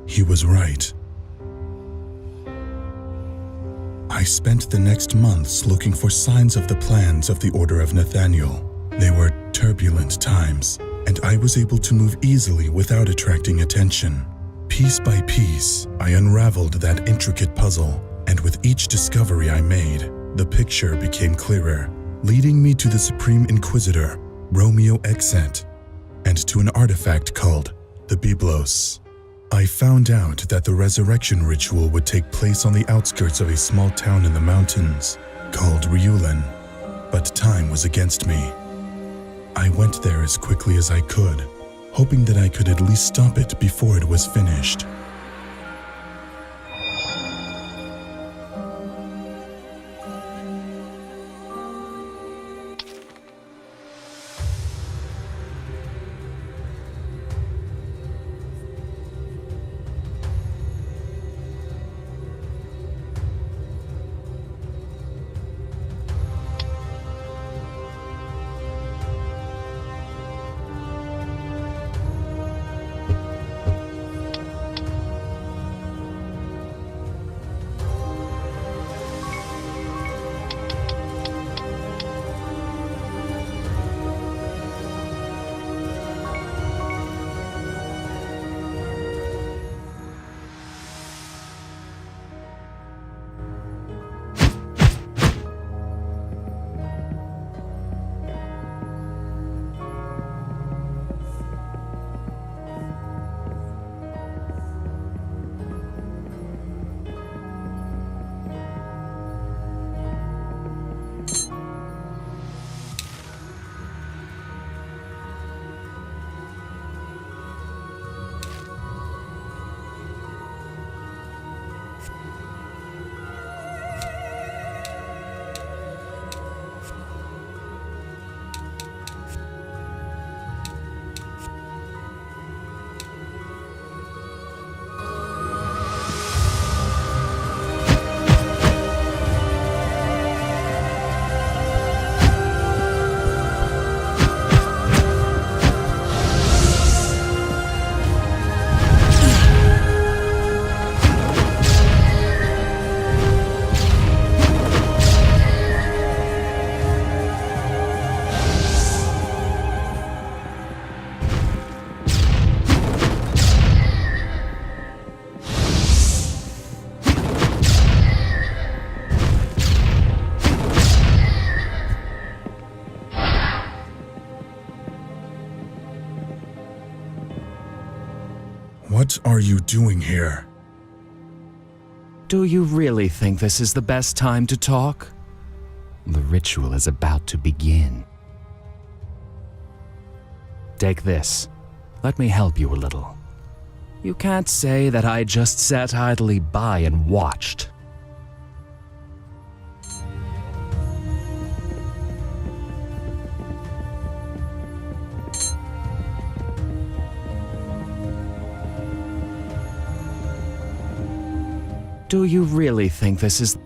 He was right. I spent the next months looking for signs of the plans of the Order of Nathaniel. They were turbulent times, and I was able to move easily without attracting attention. Piece by piece, I unraveled that intricate puzzle, and with each discovery I made, the picture became clearer, leading me to the Supreme Inquisitor, Romeo Exet, and to an artifact called the Byblos. I found out that the resurrection ritual would take place on the outskirts of a small town in the mountains called Riulen, but time was against me. I went there as quickly as I could, hoping that I could at least stop it before it was finished. What are you doing here? Do you really think this is the best time to talk? The ritual is about to begin. Take this. Let me help you a little. You can't say that I just sat idly by and watched. Do you really think this is...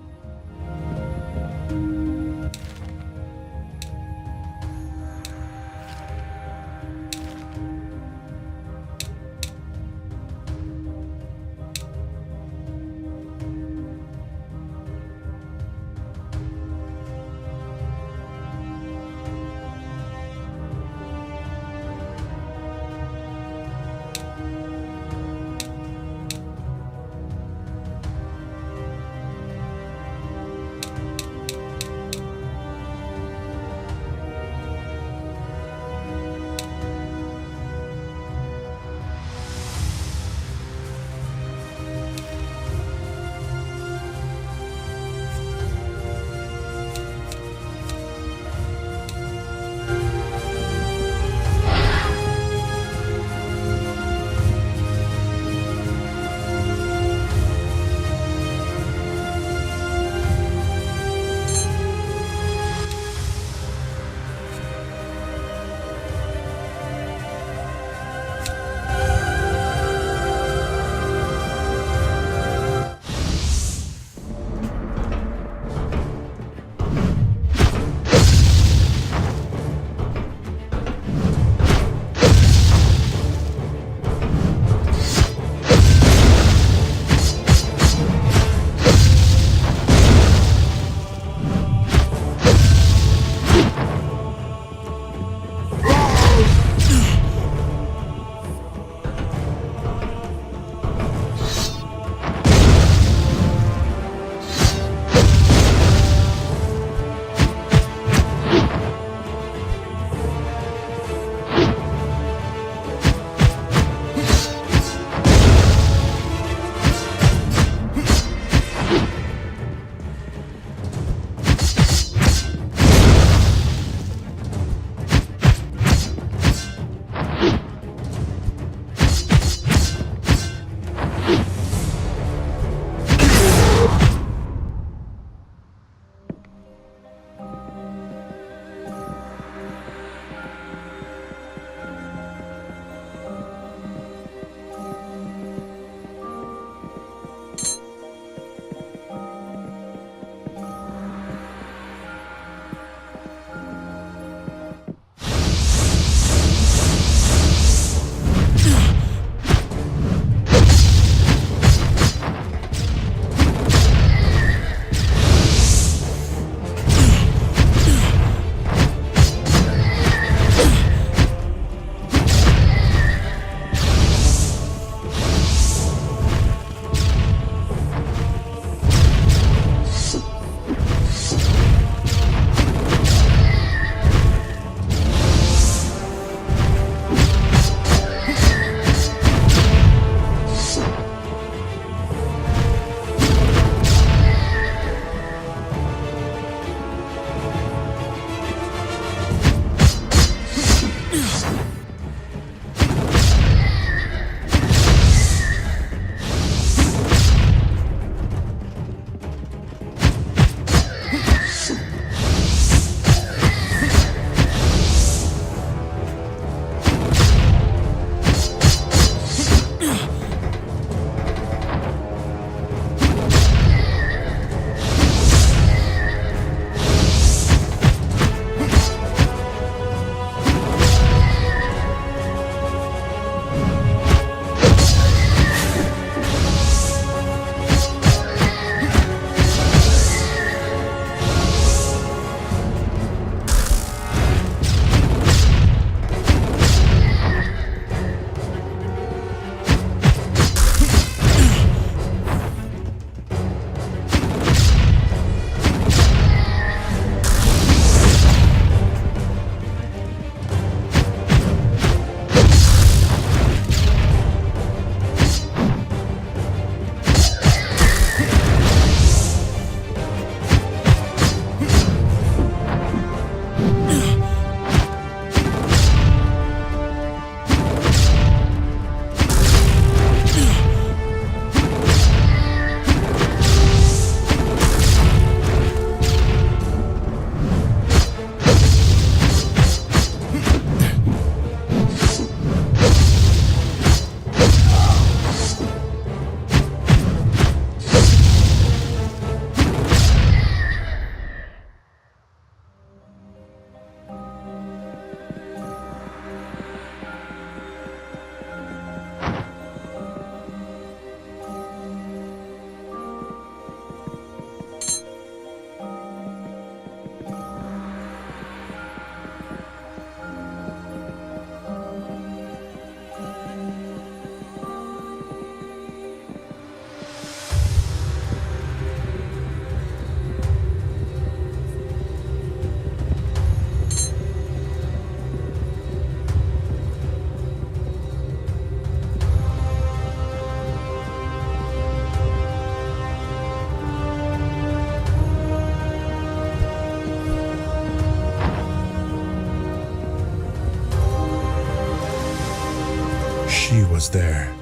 She was there,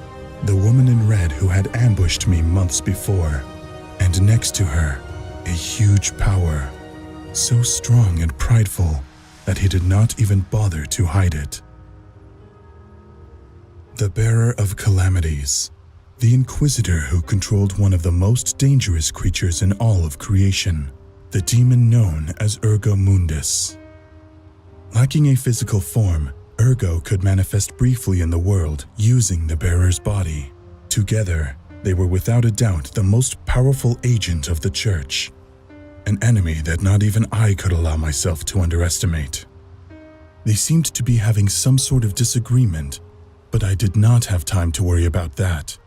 the woman in red who had ambushed me months before, and next to her, a huge power, so strong and prideful that he did not even bother to hide it. The bearer of calamities, the inquisitor who controlled one of the most dangerous creatures in all of creation, the demon known as Ergo Mundus. Lacking a physical form, Ergo could manifest briefly in the world using the bearer's body. Together, they were without a doubt the most powerful agent of the church, an enemy that not even I could allow myself to underestimate. They seemed to be having some sort of disagreement, but I did not have time to worry about that.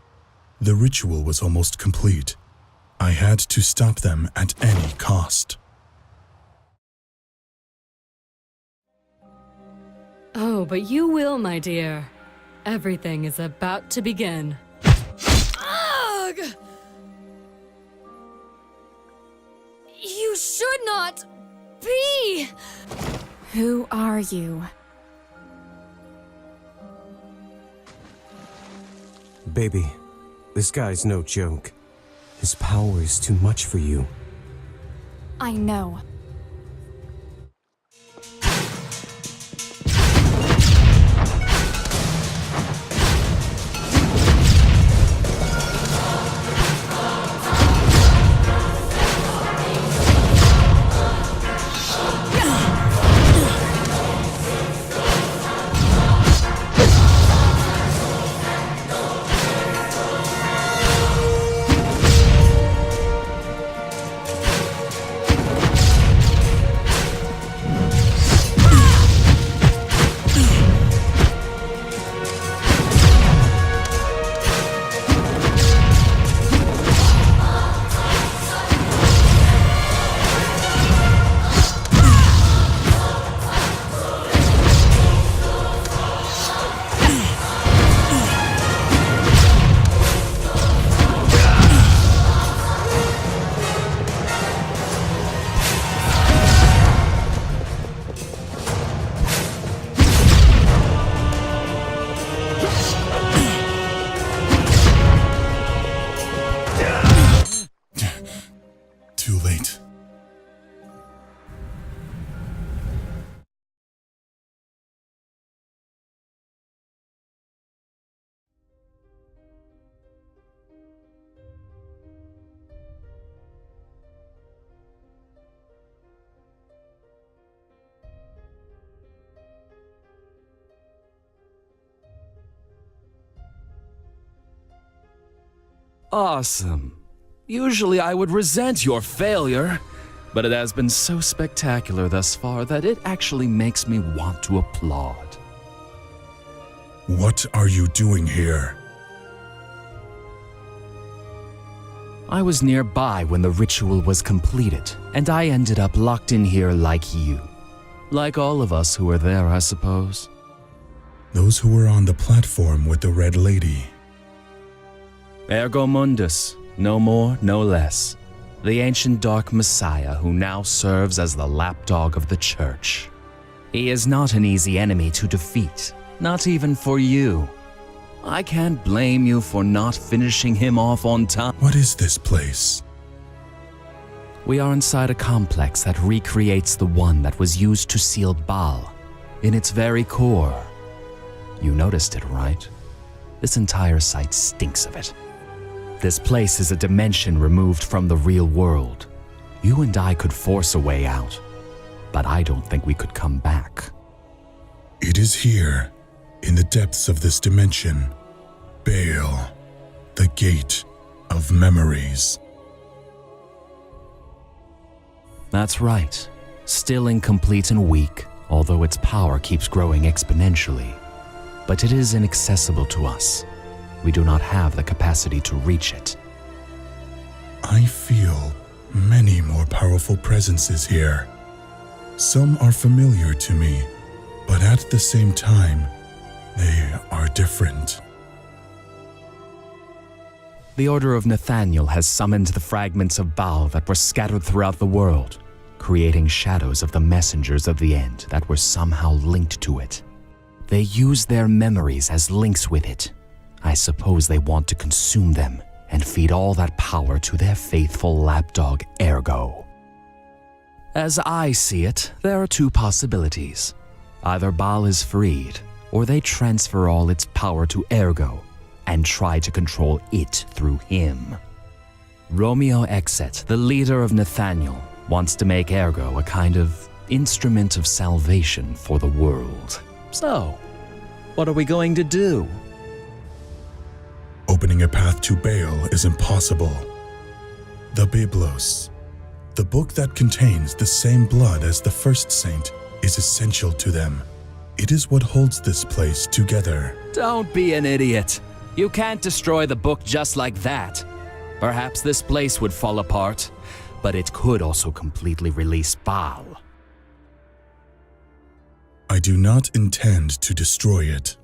The ritual was almost complete. I had to stop them at any cost. Oh, but you will, my dear. Everything is about to begin. Ugh! You should not be! Who are you? Baby, this guy's no joke. His power is too much for you. I know. Too late. Awesome. Usually I would resent your failure, but it has been so spectacular thus far that it actually makes me want to applaud. What are you doing here? I was nearby when the ritual was completed, and I ended up locked in here like you. Like all of us who were there, I suppose. Those who were on the platform with the red lady. Ergo Mundus, no more, no less. The ancient dark messiah who now serves as the lapdog of the church. He is not an easy enemy to defeat, not even for you. I can't blame you for not finishing him off on time. What is this place? We are inside a complex that recreates the one that was used to seal Baal, in its very core. You noticed it, right? This entire site stinks of it. This place is a dimension removed from the real world. You and I could force a way out, but I don't think we could come back. It is here, in the depths of this dimension. Baal, the gate of memories. That's right. Still incomplete and weak, although its power keeps growing exponentially. But it is inaccessible to us. We do not have the capacity to reach it. I feel many more powerful presences here. Some are familiar to me, but at the same time, they are different. The Order of Nathaniel has summoned the fragments of Baal that were scattered throughout the world, creating shadows of the messengers of the end that were somehow linked to it. They use their memories as links with it. I suppose they want to consume them and feed all that power to their faithful lapdog Ergo. As I see it, there are two possibilities. Either Baal is freed, or they transfer all its power to Ergo and try to control it through him. Romeo Exet, the leader of Nathaniel, wants to make Ergo a kind of instrument of salvation for the world. So, what are we going to do? Opening a path to Baal is impossible. The Biblos, the book that contains the same blood as the first saint, is essential to them. It is what holds this place together. Don't be an idiot. You can't destroy the book just like that. Perhaps this place would fall apart, but it could also completely release Baal. I do not intend to destroy it.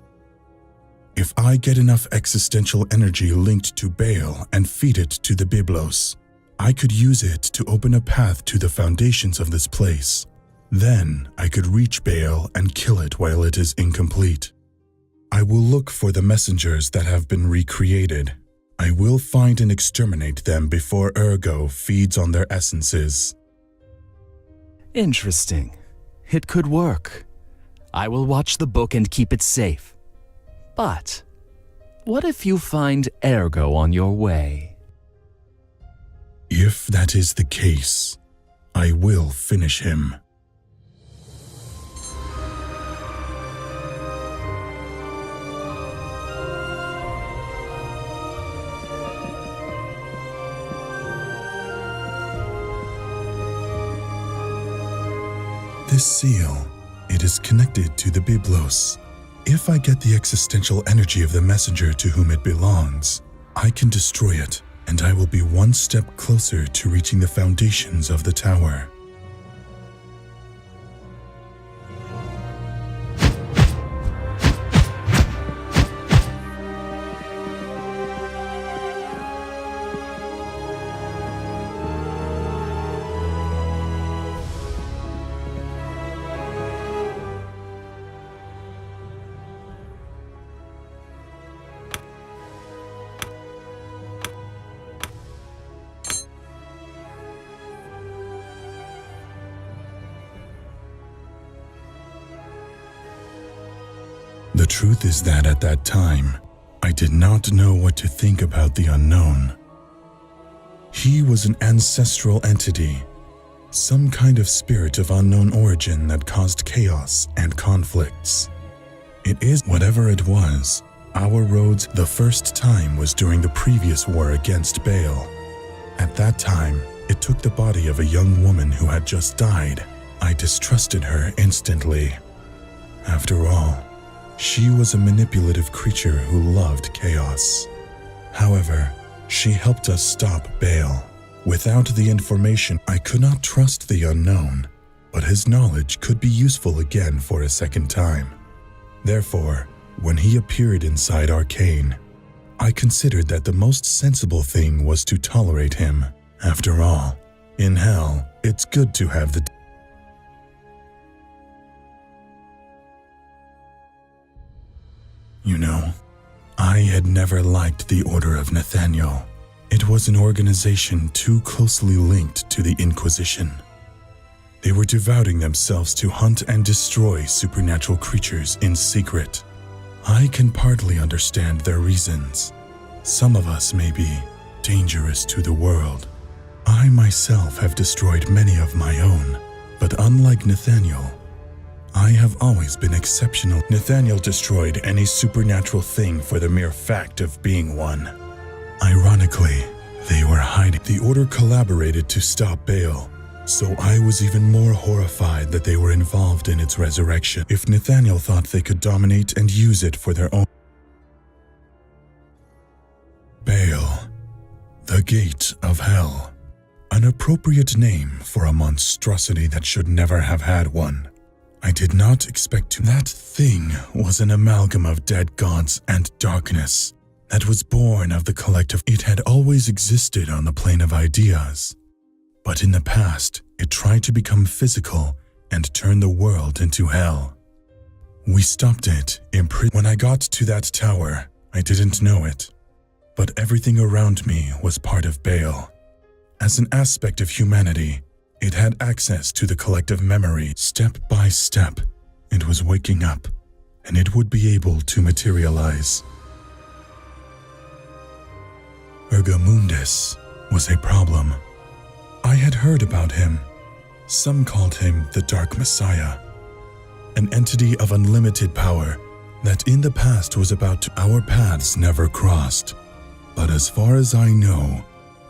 If I get enough existential energy linked to Baal and feed it to the Biblos, I could use it to open a path to the foundations of this place. Then I could reach Baal and kill it while it is incomplete. I will look for the messengers that have been recreated. I will find and exterminate them before Ergo feeds on their essences. Interesting. It could work. I will watch the book and keep it safe. But what if you find Ergo on your way? If that is the case, I will finish him. This seal, it is connected to the Biblos. If I get the existential energy of the messenger to whom it belongs, I can destroy it, and I will be one step closer to reaching the foundations of the tower. The truth is that at that time, I did not know what to think about the unknown. He was an ancestral entity, some kind of spirit of unknown origin that caused chaos and conflicts. It is whatever it was. Our roads the first time was during the previous war against Baal. At that time, it took the body of a young woman who had just died. I distrusted her instantly. After all, she was a manipulative creature who loved chaos. However, she helped us stop Baal. Without the information, I could not trust the unknown, but his knowledge could be useful again for a second time. Therefore, when he appeared inside Arcane, I considered that the most sensible thing was to tolerate him. After all, in hell, it's good to have the You know, I had never liked the Order of Nathaniel. It was an organization too closely linked to the Inquisition. They were devoting themselves to hunt and destroy supernatural creatures in secret. I can partly understand their reasons. Some of us may be dangerous to the world. I myself have destroyed many of my own, but unlike Nathaniel, I have always been exceptional. Nathaniel destroyed any supernatural thing for the mere fact of being one. Ironically, they were hiding. The Order collaborated to stop Baal, so I was even more horrified that they were involved in its resurrection. If Nathaniel thought they could dominate and use it for their own. Baal, the Gate of Hell. An appropriate name for a monstrosity that should never have had one. I did not expect to. That thing was an amalgam of dead gods and darkness that was born of the collective. It had always existed on the plane of ideas, but in the past, it tried to become physical and turn the world into hell. We stopped it when I got to that tower, I didn't know it, but everything around me was part of Baal. As an aspect of humanity, it had access to the collective memory step by step. It was waking up, and it would be able to materialize. Ergamundus was a problem. I had heard about him. Some called him the Dark Messiah, an entity of unlimited power that in the past was about to. Our paths never crossed, but as far as I know,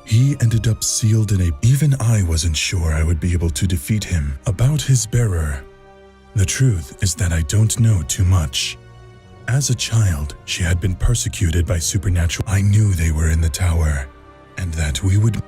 he ended up sealed in a. Even I wasn't sure I would be able to defeat him. About his bearer, the truth is that I don't know too much. As a child, she had been persecuted by supernatural. I knew they were in the tower, and that we would.